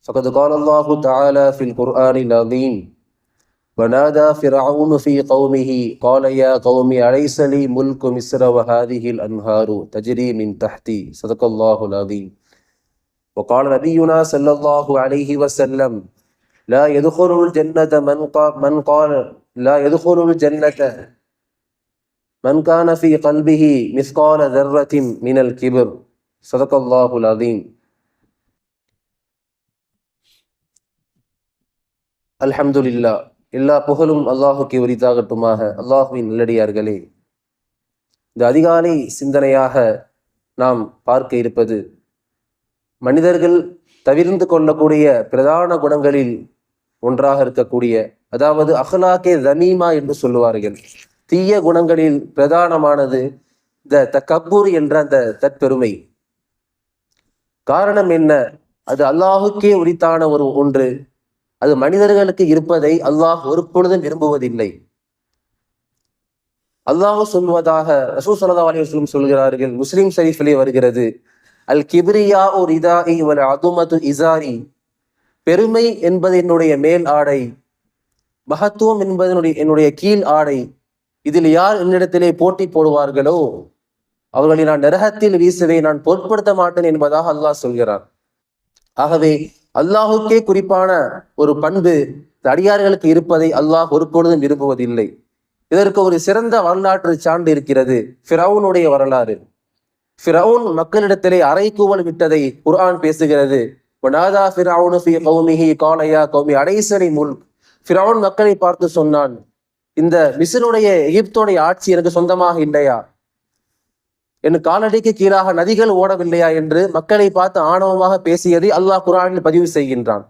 فقد قال الله تعالى في القرآن العظيم ونادى فرعون في قومه قال يا قوم أليس لي ملك مصر وهذه الأنهار تجري من تحتي صدق الله العظيم. وقال نبينا صلى الله عليه وسلم لا يدخل الجنة من قال لا يدخل الجنة من كان في قلبه مثقال ذرة من الكبر صدق الله العظيم. அல்ஹம்துலில்லா, எல்லா புகழும் அல்லாஹுக்கு உரித்தாகட்டுமாக. அல்லாஹுவின் நல்லடியார்களே, இந்த அதிகாலை சிந்தனையாக நாம் பார்க்க இருப்பது மனிதர்கள் தவிர்ந்து கொள்ளக்கூடிய பிரதான குணங்களில் ஒன்றாக இருக்கக்கூடிய, அதாவது அஹ்லாக்கே தமீமா என்று சொல்லுவார்கள். தீய குணங்களில் பிரதானமானது இந்த தக்கபூர் என்ற அந்த தற்பெருமை. காரணம் என்ன? அது அல்லாஹுக்கே உரித்தான ஒன்று. அது மனிதர்களுக்கு இருப்பதை அல்லாஹ் ஒரு பொழுதும் விரும்புவதில்லை. அல்லாஹ் சொல்வதாக ரசூல் ஸல்லல்லாஹு அலைஹி வஸல்லம் சொல்கிறார்கள், முஸ்லிம் ஷரீஃபிலே வருகிறது, அல் கிப்ரியா ஒரு இதாஇ வல் அதுமது இசாரி. பெருமை என்பது என்னுடைய மேல் ஆடை, மகத்துவம் என்பது என்னுடைய கீழ் ஆடை. இதில் யார் என்னிடத்திலே போட்டி போடுவார்களோ அவர்களை நான் நரகத்தில் வீசுவே, நான் பொருட்படுத்த மாட்டேன் என்பதாக அல்லாஹ் சொல்கிறார். ஆகவே அல்லாஹுக்கே குறிப்பான ஒரு பண்பு அடியார்களுக்கு இருப்பதை அல்லாஹ் ஒரு பொழுதும் விரும்புவதில்லை. இதற்கு ஒரு சிறந்த வரலாற்று சான்று இருக்கிறது, ஃபிரௌனுடைய வரலாறு. ஃபிரௌன் மக்களிடத்திலே அறைகூவல் விட்டதை குர்ஆன் பேசுகிறது. வனாதா ஃபிரௌனு ஃபீ கௌமிஹி கால யா கௌமி அலைஸனி முல்க். ஃபிரௌன் மக்களை பார்த்து சொன்னான், இந்த மிஸ்ருடைய எகிப்துடைய ஆட்சி எனக்கு சொந்தமாக இல்லையா? என் காலடிக்கு கீழாக நதிகள் ஓடவில்லையா என்று மக்களை பார்த்து ஆணவமாக பேசியதை அல்லாஹ் குர்ஆனில் பதிவு செய்கின்றான்.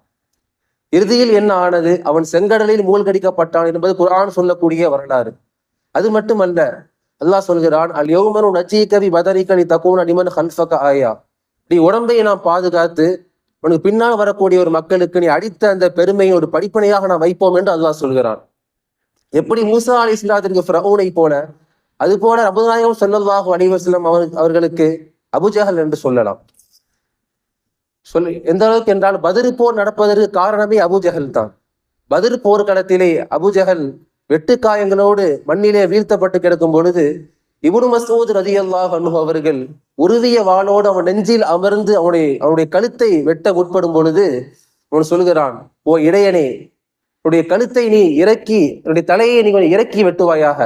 இறுதியில் என்ன ஆனது? அவன் செங்கடலில் மூழ்கடிக்கப்பட்டான் என்பது குர்ஆன் சொல்லக்கூடிய வரலாறு. அது மட்டுமல்ல, அல்லாஹ் சொல்கிறான், அல் யௌமனு நஜீகபி பதரிக லிதகூன லிமன் கல்ஃபக ஆயா. நீ உடம்பை நாம் பாதுகாத்து உனக்கு பின்னால் வரக்கூடிய ஒரு மக்களுக்கு நீ அடித்த அந்த பெருமையை ஒரு படிப்பனையாக நாம் வைப்போம் என்று அல்லாஹ் சொல்கிறான். எப்படி மூசா அலைஹிஸ்ஸலாத்திற்கு ஃபிரௌனை போல, அதுபோல நபிநாயகம் ஸல்லல்லாஹு அலைஹி வஸல்லம் அவர்களுக்கு அபூஜஹல் என்று சொல்லலாம். எந்த அளவுக்கு என்றால், பத்ர் போர் நடப்பதற்கு காரணமே அபூஜஹல் தான். பத்ர் போர்க்களத்திலே அபூஜஹல் வெட்டுக்காயங்களோடு மண்ணிலே வீழ்த்தப்பட்டு கிடக்கும் பொழுது இப்னு மஸ்ஊத் ரலியல்லாஹு அன்ஹு அவர்கள் உருவிய வாளோடு அவன் நெஞ்சில் அமர்ந்து அவனுடைய கழுத்தை வெட்ட முற்படும் பொழுது அவன் சொல்கிறான், ஓ இடையனே, உன்னுடைய கழுத்தை நீ இறக்கி, என்னுடைய தலையை நீ இறக்கி வெட்டுவாயாக.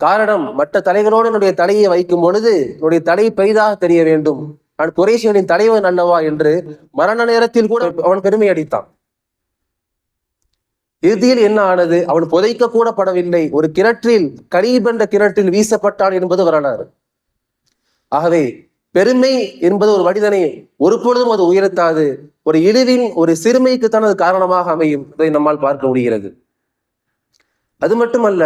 காரணம், மற்ற தலைகளோடு என்னுடைய தலையை வைக்கும் பொழுது என்னுடைய தலை பெரிதாக தெரிய வேண்டும், நான் குறைஷிகளின் தலைவன் அல்லவா என்று மரண நேரத்தில் கூட அவன் பெருமை அடித்தான். இறுதியில் என்ன ஆனது? அவன் புதைக்க கூட படவில்லை, ஒரு கிணற்றில், கரீப் என்ற கிணற்றில் வீசப்பட்டான் என்பது வரலாறு. ஆகவே பெருமை என்பது ஒரு மனிதனை ஒரு பொழுதும் அது உயர்த்தாது, ஒரு இழிவின், ஒரு சிறுமைக்கு தனது காரணமாக அமையும். இதை நம்மால் பார்க்க முடிகிறது. அது மட்டுமல்ல,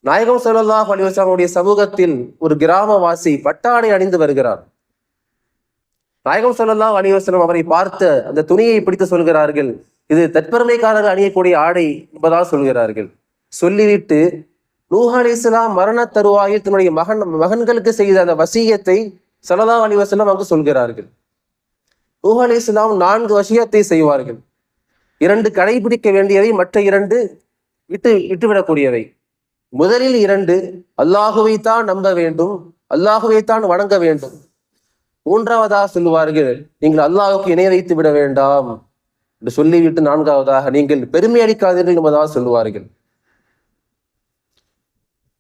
நாயகம் ஸல்லல்லாஹு அலைஹி வஸல்லம் சமூகத்தில் ஒரு கிராமவாசி பட்டாடை அணிந்து வருகிறார். நாயகம் ஸல்லல்லாஹு அலைஹி வஸல்லம் அவரை பார்த்த அந்த துணியை பிடித்து சொல்கிறார்கள், இது தற்பெருமைக்காரர்கள் அணியக்கூடிய ஆடை என்பதாக சொல்கிறார்கள். சொல்லிவிட்டு நூஹ் அலைஹிஸ்ஸலாம் மரண தருவாயில் தன்னுடைய மகன்களுக்கு செய்த அந்த வசியத்தை ஸல்லல்லாஹு அலைஹி வஸல்லம் அங்கு சொல்கிறார்கள். நூஹ் அலைஹிஸ்ஸலாம் 4 வசியத்தை செய்வார்கள். 2 கடைபிடிக்க வேண்டியவை, மற்ற 2 விட்டுவிடக்கூடியவை. முதலில் 2 அல்லாஹுவை தான் நம்ப வேண்டும், அல்லாஹுவை தான் வணங்க வேண்டும். 3வதாக சொல்லுவார்கள், நீங்கள் அல்லாஹுக்கு இணை வைத்து விட வேண்டாம் என்று சொல்லிவிட்டு 4வதாக நீங்கள் பெருமை அடிக்காதீர்கள் என்பதாக சொல்லுவார்கள்.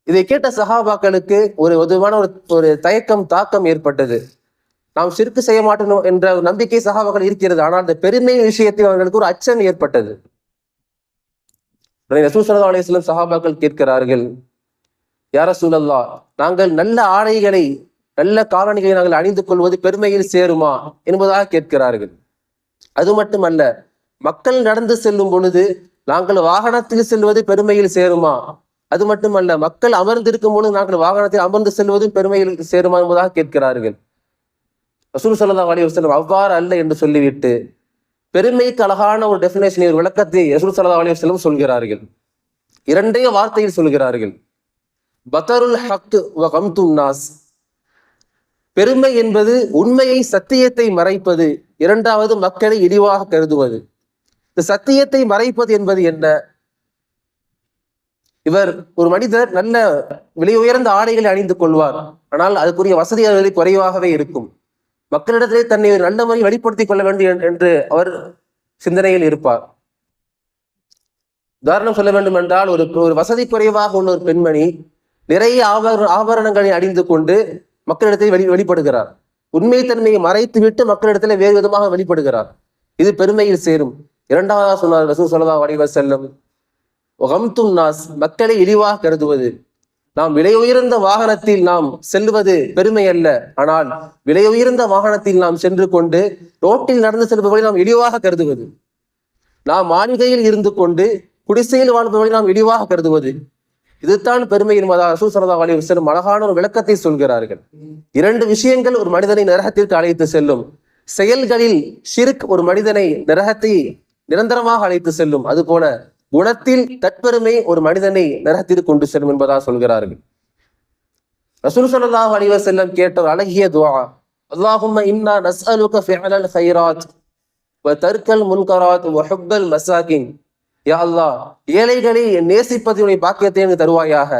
இதை கேட்ட சஹாபாக்களுக்கு ஒரு பொதுவான ஒரு தயக்கம், தாக்கம் ஏற்பட்டது. நாம் ஷிர்க் செய்ய மாட்டோம் என்ற நம்பிக்கை சஹாபாக்கள் இருக்கிறது. ஆனால் அந்த பெருமை விஷயத்தில் அவர்களுக்கு ஒரு அச்சம் ஏற்பட்டது. ரசூல் ஸல்லல்லாஹு அலைஹி வஸல்லம் சஹாபாக்கள் கேட்கிறார்கள், யா ரசூலல்லாஹ், நாங்கள் நல்ல ஆடைகளை, நல்ல காலணிகளை நாங்கள் அணிந்து கொள்வது பெருமையில் சேருமா என்பதாக கேட்கிறார்கள். அது மட்டுமல்ல, மக்கள் நடந்து செல்லும் பொழுது நாங்கள் வாகனத்தில் செல்வது பெருமையில் சேருமா? அது மட்டுமல்ல, மக்கள் அமர்ந்திருக்கும் பொழுது நாங்கள் வாகனத்தில் அமர்ந்து செல்வதும் பெருமையில் சேருமா என்பதாக கேட்கிறார்கள். ரசூல் ஸல்லல்லாஹு அலைஹி வஸல்லம் அவ்வாறு அல்ல என்று சொல்லிவிட்டு பெருமைக்கு அழகான ஒரு டெஃபினேஷன், ஒரு விளக்கத்தை ரசூல் ஸல்லல்லாஹு அலைஹி வஸல்லம் சொல்கிறார்கள். 2 வார்த்தையில் சொல்கிறார்கள், பதருல் ஹக் வ கம்துன் நாஸ். பெருமை என்பது உண்மையை, சத்தியத்தை மறைப்பது. இரண்டாவது, மக்களை இழிவாக கருதுவது. இந்த சத்தியத்தை மறைப்பது என்பது என்ன? ஒரு மனிதர் நல்ல விலை உயர்ந்த ஆடைகளை அணிந்து கொள்வார், ஆனால் அதுக்குரிய வசதி குறைவாகவே இருக்கும். மக்களிடத்திலே தன்னை நல்ல முறையில் வெளிப்படுத்திக் கொள்ள வேண்டும் என்று அவர் சிந்தனையில் இருப்பார். உதாரணம் சொல்ல வேண்டும் என்றால், ஒரு வசதி குறைவாக உள்ள ஒரு பெண்மணி நிறைய ஆபரணங்களை அணிந்து கொண்டு மக்களிடத்தில் வெளிப்படுகிறார். உண்மைத்தன்மையை மறைத்து விட்டு மக்களிடத்தில் வேறு விதமாக வெளிப்படுகிறார். இது பெருமையில் சேரும். இரண்டாவதாக சொன்னார் ரசூல் ஸல்லல்லாஹு அலைஹி வஸல்லம், வகம்துன் நாஸ், மக்களை இழிவாக கருதுவது. நாம் விலை உயர்ந்த வாகனத்தில் நாம் செல்வது பெருமை அல்ல, ஆனால் விலை உயர்ந்த வாகனத்தில் நாம் சென்று கொண்டு ரோட்டில் நடந்து செல்பவர்களை நாம் இழிவாக கருதுவது. நாம் மாளிகையில் இருந்து கொண்டு குடிசையில் வாழ்பவர்களை நாம் இழிவாக கருதுவது, இதுதான் பெருமை என்பதாக ரசூல் ஸல்லல்லாஹு அலைஹி வஸல்லம் அழகான ஒரு விளக்கத்தை சொல்கிறார்கள். இரண்டு விஷயங்கள் ஒரு மனிதனை நரகத்திற்கு அழைத்து செல்லும். செயல்களில் ஷிர்க் ஒரு மனிதனை நரகத்தை நிரந்தரமாக அழைத்து செல்லும். அதுபோல குணத்தில் தற்பெருமை ஒரு மனிதனை நரகத்திற்கு கொண்டு செல்லும் என்பதாக சொல்கிறார்கள். ரசூல் ஸல்லல்லாஹு அலைஹி வஸல்லம் கேட்ட ஒரு அழகிய துஆ, அல்லாஹும்ம இன்னா நஸ்அலுக ஃபிஅலல் கைராத் வ தர்கல் முன்கராத் வ ஹுப்பல் மசாகின். யா அல்லாஹ், ஏழைகளை நேசிப்பதனுடைய பாக்கியத்தை எனக்கு தருவாயாக.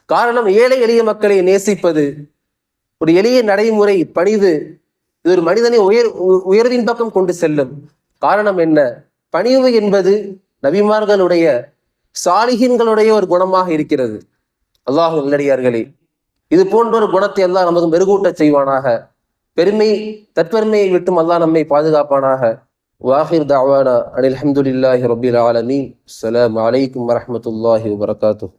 காரணம், ஏழை எளிய மக்களை நேசிப்பது ஒரு எளிய நடைமுறை, பணிவு. இது ஒரு மனிதனை உயர்வின் பக்கம் கொண்டு செல்லும். காரணம் என்ன? பணிவு என்பது நபிமார்களுடைய, சாலிஹீன்களுடைய ஒரு குணமாக இருக்கிறது. அல்லாஹ் நல்லடியார்களே, இது போன்ற ஒரு குணத்தை அல்லாஹ் நமக்கு மெருகூட்ட செய்வானாக. தற்பெருமையை விட்டும் அல்லாஹ் நம்மை பாதுகாப்பானாக. வாஹிர் தஅவானா அனில் ஹம்துலில்லாஹி ரப்பில் ஆலமீன். அஸ்ஸலாமு அலைக்கும் வரஹ்மத்துல்லாஹி வபரகாத்துஹு.